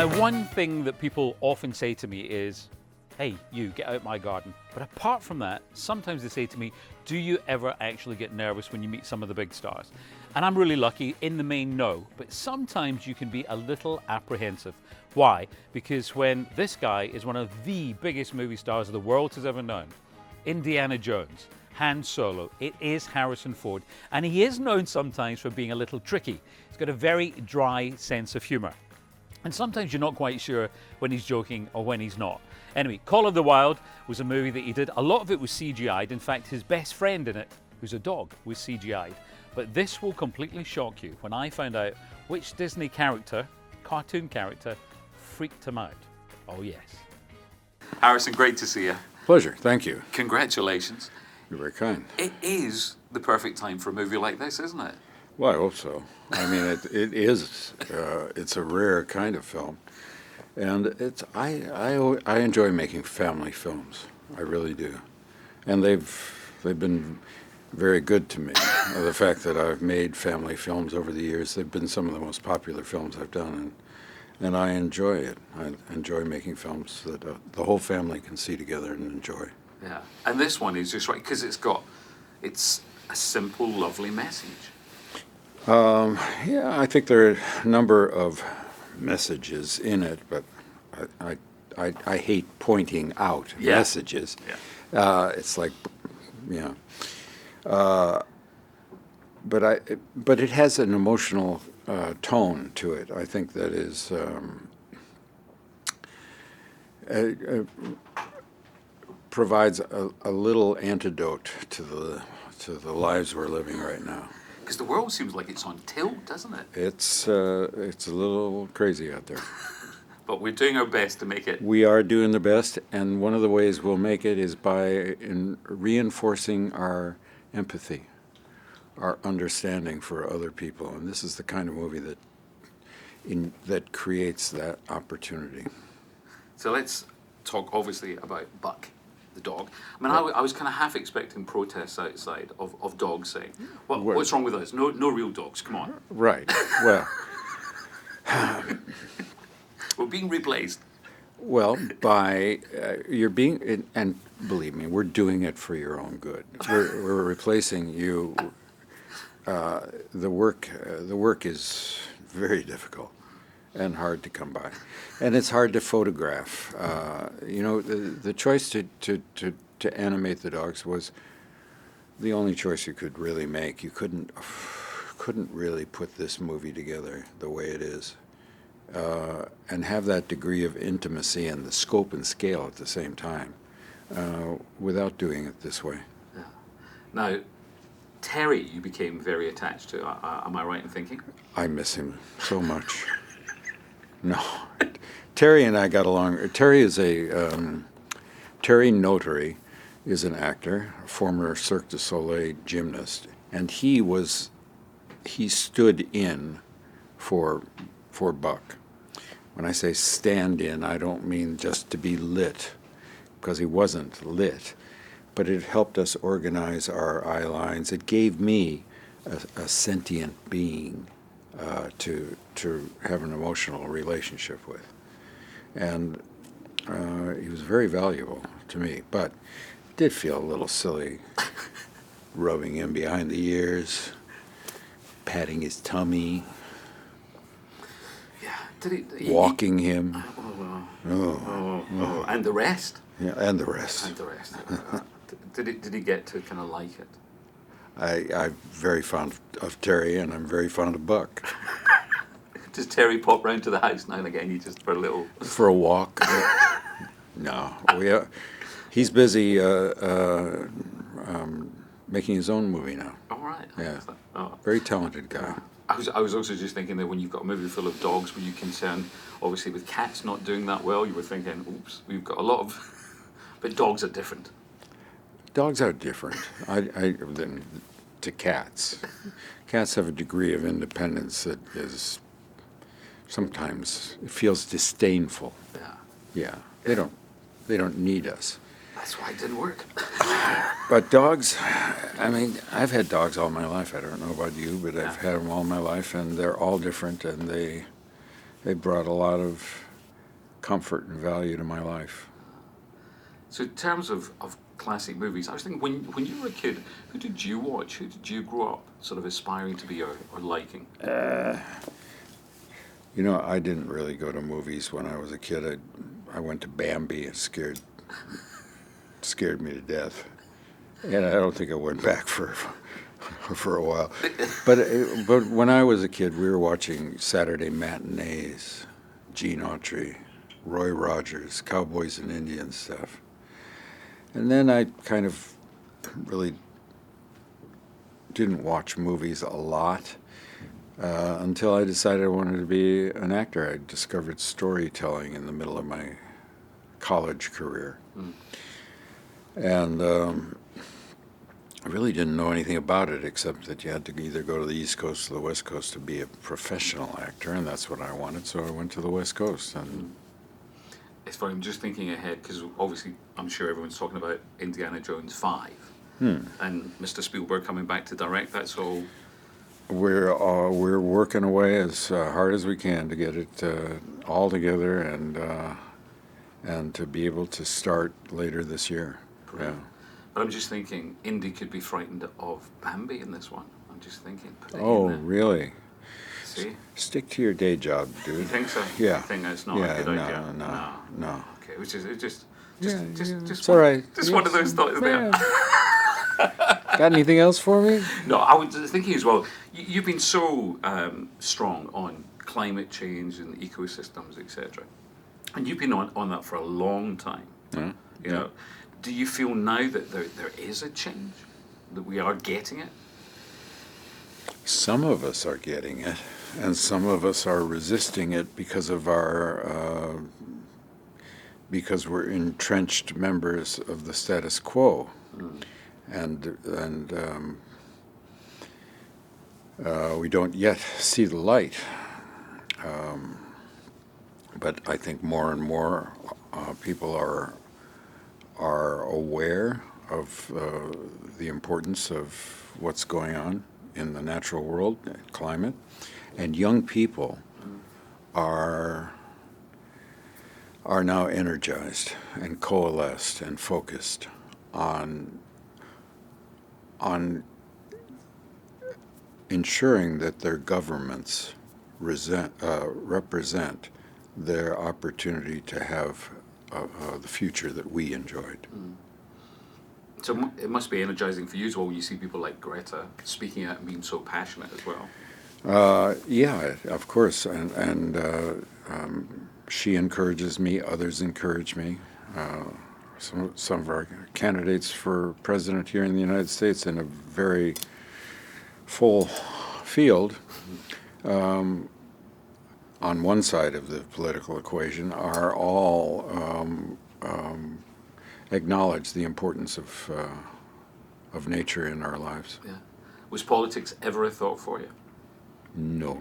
Now, one thing that people often say to me is, hey, you, get out my garden. But apart from that, sometimes they say to me, do you ever actually get nervous when you meet some of the big stars? And I'm really lucky, in the main, no. But sometimes you can be a little apprehensive. Why? Because when this guy is one of the biggest movie stars the world has ever known, Indiana Jones, Han Solo, it is Harrison Ford. And he is known sometimes for being a little tricky. He's got a very dry sense of humor. And sometimes you're not quite sure when he's joking or when he's not. Anyway, Call of the Wild was a movie that he did. A lot of it was CGI'd. In fact, his best friend in it, who's a dog, was CGI'd. But this will completely shock you when I found out which Disney character, cartoon character, freaked him out. Oh yes. Harrison, great to see you. Pleasure, thank you. Congratulations. You're very kind. It is the perfect time for a movie like this, isn't it? Well, I hope so. I mean, it is. It's a rare kind of film, and I enjoy making family films. I really do, and they've been very good to me. The fact that I've made family films over the years, they've been some of the most popular films I've done, and I enjoy it. I enjoy making films that the whole family can see together and enjoy. Yeah, and this one is just right because it's a simple, lovely message. Yeah, I think there are a number of messages in it, but I hate pointing out messages. Yeah. It's like, you know, but it has an emotional tone to it. I think that is provides a little antidote to the lives we're living right now. Because the world seems like it's on tilt, doesn't it? It's a little crazy out there. But we're doing our best to make it. We are doing the best, and one of the ways we'll make it is by reinforcing our empathy, our understanding for other people. And this is the kind of movie that creates that opportunity. So let's talk, obviously, about Buck, the dog. I mean, I was kind of half expecting protests outside of dogs saying, what's wrong with us? No real dogs, come on. Right, well. We're being replaced. Well, by you're being, and believe me, we're doing it for your own good. We're replacing you. The work is very difficult and hard to come by, and it's hard to photograph. You know, the choice to animate the dogs was the only choice you could really make. You couldn't really put this movie together the way it is, and have that degree of intimacy and the scope and scale at the same time, without doing it this way. Yeah. Now, Terry, you became very attached to. Am I right in thinking? I miss him so much. No, Terry and I got along. Terry Notary is an actor, a former Cirque du Soleil gymnast, and he stood in for Buck. When I say stand in, I don't mean just to be lit, because he wasn't lit, but it helped us organize our eye lines. It gave me a sentient being to have an emotional relationship with. And he was very valuable to me, but it did feel a little silly rubbing him behind the ears, patting his tummy, walking him. And the rest? Yeah, and the rest. And the rest. Did he get to kind of like it? I'm very fond of Terry, and I'm very fond of Buck. Does Terry pop round to the house now and again? You just for a little... For a walk? No. He's busy making his own movie now. All right. Yeah. Very talented guy. I was also just thinking that when you've got a movie full of dogs, were you concerned, obviously, with cats not doing that well? You were thinking, oops, we've got a lot of... But dogs are different. Dogs are different than to cats. Cats have a degree of independence that is sometimes it feels disdainful. Yeah. They don't need us. That's why it didn't work. But dogs, I mean, I've had dogs all my life. I don't know about you, but I've had them all my life, and they're all different, and they brought a lot of comfort and value to my life. So in terms of classic movies, I was thinking, when you were a kid, who did you watch? Who did you grow up sort of aspiring to be or liking? You know, I didn't really go to movies when I was a kid. I went to Bambi. It scared me to death, and I don't think I went back for a while. But when I was a kid, we were watching Saturday matinees, Gene Autry, Roy Rogers, Cowboys and Indians stuff. And then I kind of really didn't watch movies a lot until I decided I wanted to be an actor. I discovered storytelling in the middle of my college career. And I really didn't know anything about it except that you had to either go to the East Coast or the West Coast to be a professional actor, and that's what I wanted, so I went to the West Coast. And It's funny, I'm just thinking ahead, because obviously I'm sure everyone's talking about Indiana Jones 5 and Mr. Spielberg coming back to direct that, so... We're working away as hard as we can to get it all together and to be able to start later this year. Brilliant. Yeah. But I'm just thinking, Indy could be frightened of Bambi in this one. I'm just thinking. Put it Oh, in there. really? See? Stick to your day job, dude. You think so? Yeah. You think that's not Yeah, a good no, idea? no. Okay, which is just Yeah, just it's all right. Just one of those thoughts there. Got anything else for me? No, I was thinking as well. You've been so strong on climate change and ecosystems, etc., and you've been on that for a long time. Yeah. You know, do you feel now that there is a change, that we are getting it? Some of us are getting it, and some of us are resisting it because of our because we're entrenched members of the status quo, and we don't yet see the light. But I think more and more people are aware of the importance of what's going on in the natural world, climate, and young people are now energized and coalesced and focused on ensuring that their governments represent their opportunity to have the future that we enjoyed. So it must be energizing for you as well when you see people like Greta speaking out and being so passionate as well. Yeah, of course, and she encourages me. Others encourage me. Some of our candidates for president here in the United States, in a very full field, on one side of the political equation, are all acknowledge the importance of nature in our lives. Yeah. Was politics ever a thought for you? No.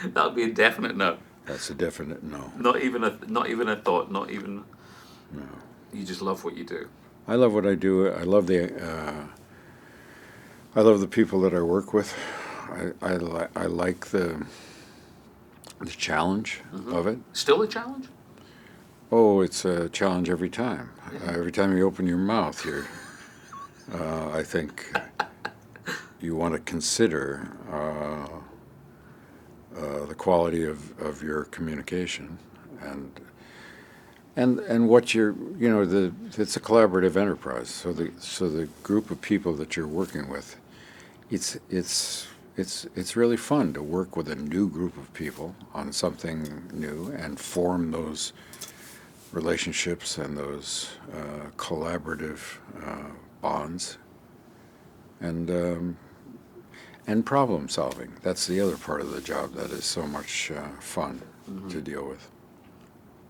That would be a definite no. That's a definite no. Not even a thought. Not even. No. You just love what you do. I love what I do. I love the people that I work with. I like the challenge of it. Still a challenge? Oh, it's a challenge every time. Every time you open your mouth, I think you want to consider the quality of your communication and what you're, it's a collaborative enterprise. So the group of people that you're working with, it's really fun to work with a new group of people on something new and form those relationships and those collaborative bonds and problem solving. That's the other part of the job that is so much fun to deal with.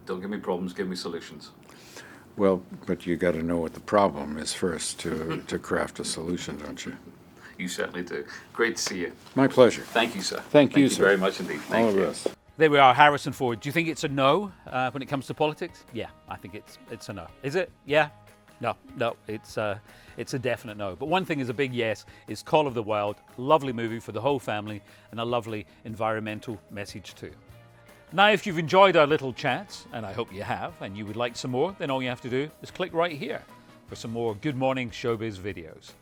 Don't give me problems, give me solutions. Well, but you got to know what the problem is first to craft a solution, don't you? You certainly do. Great to see you. My pleasure. Thank you, sir. Thank you, sir. Very much indeed. Thank All you. of us. There we are, Harrison Ford. Do you think it's a no when it comes to politics? Yeah, I think it's a no. Is it? Yeah. No, no, it's a definite no. But one thing is a big yes is Call of the Wild. Lovely movie for the whole family and a lovely environmental message too. Now, if you've enjoyed our little chats, and I hope you have, and you would like some more, then all you have to do is click right here for some more Good Morning Showbiz videos.